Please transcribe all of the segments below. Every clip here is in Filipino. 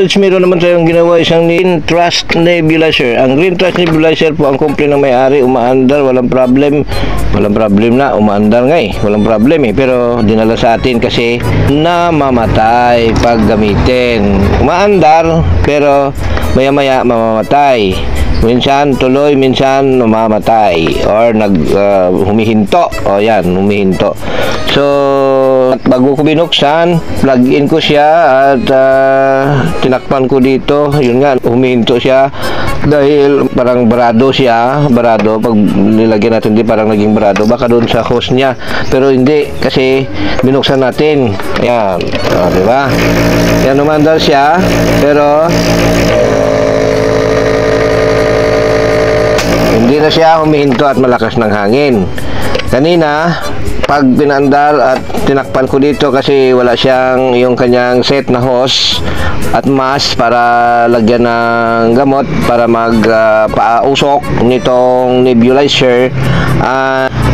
Lods, meron naman tayong ginawa isang Green Trust Nebulizer. Ang Green Trust Nebulizer po, ang complaint ng may-ari, umaandar, walang problem. Walang problem na, umaandar nga eh. Walang problem eh. Pero dinala sa atin kasi namamatay pag gamitin. Umaandar, pero maya-maya mamamatay. Minsan tuloy, minsan mamamatay or humihinto. O yan, humihinto. So, bago ko binuksan, plug-in ko siya at tinakpan ko dito. Yun nga, humihinto siya dahil parang barado siya. Barado, pag nilagyan natin di parang naging barado. Baka doon sa hose niya. Pero hindi, kasi binuksan natin. Ayan, diba? Yan, umandar siya. Pero hindi na siya humihinto at malakas ng hangin. Kanina, pag pinandar at tinakpan ko dito kasi wala siyang yung kanyang set na hose at mask para lagyan ng gamot para magpausok nitong nebulizer,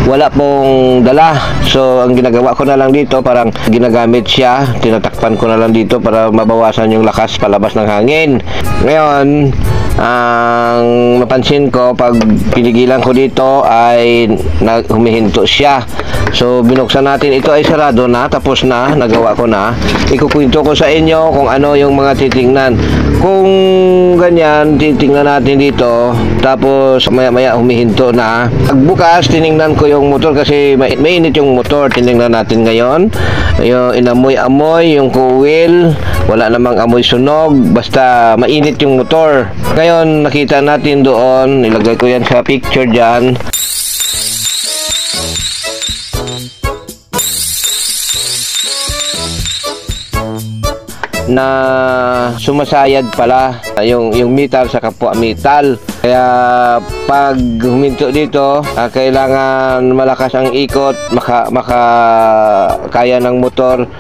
wala pong dala. So ang ginagawa ko na lang dito, parang ginagamit siya, tinatakpan ko na lang dito para mabawasan yung lakas palabas ng hangin. Ngayon, ang napansin ko, pag pinigilan ko dito ay humihinto siya. So binuksan natin, ito ay sarado na, tapos na, nagawa ko na. Ikukwento ko sa inyo kung ano yung mga titingnan. Kung ganyan, titingnan natin dito, tapos maya-maya humihinto na. Pagbukas, tiningnan ko yung motor kasi mainit yung motor. Tiningnan natin ngayon, yung inamoy-amoy, yung coil, wala namang amoy sunog, basta mainit yung motor. Ngayon, nakita natin doon, nilagay ko yan sa picture dyan, na sumasayad pala yung metal sa kapwa metal. Kaya pag huminto dito, kailangan malakas ang ikot, kaya ng motor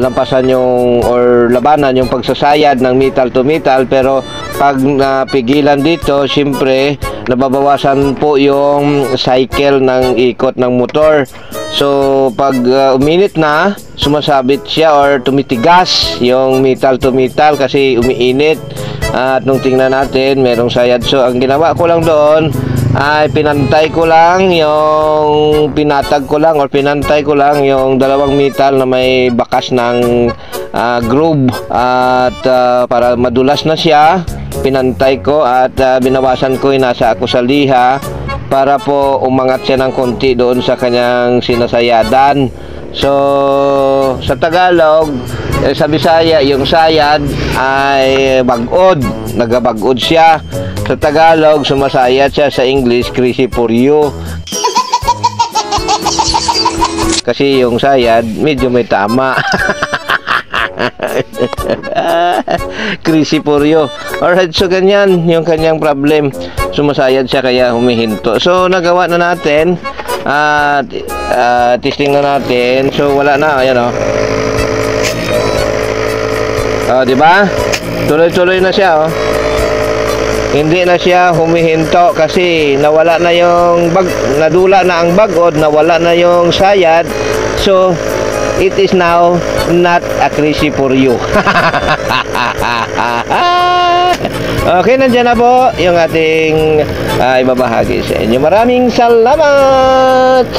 lampasan yung or labanan yung pagsasayad ng metal to metal. Pero pag napigilan dito, siyempre nababawasan po yung cycle ng ikot ng motor. So pag uminit na, sumasabit siya or tumitigas yung metal to metal kasi umiinit. At nung tingnan natin, merong sayad. So ang ginawa ko lang doon ay pinantay ko lang yung pinantay ko lang yung dalawang metal na may bakas ng groove at para madulas na siya, pinantay ko at binawasan ko yung nasa ako sa liha para po umangat siya ng konti doon sa kanyang sinasayadan. So sa Tagalog, sa Bisaya, yung sayad ay bagod, nagabagod siya. Sa Tagalog, sumasayad siya. Sa English, crazy for you. Kasi yung sayad, medyo may tama. Crazy for you. Alright, so ganyan yung kanyang problem. Sumasayad siya kaya humihinto. So nagawa na natin at testing na natin. So wala na, ayan o. Diba? Tuloy-tuloy na siya, oh. Hindi na siya humihinto kasi nawala na yung nadula na ang bagod, nawala na yung sayad. So it is now not a crazy for you. Okay, nandiyan na po yung ating ibabahagi sa inyo. Maraming salamat!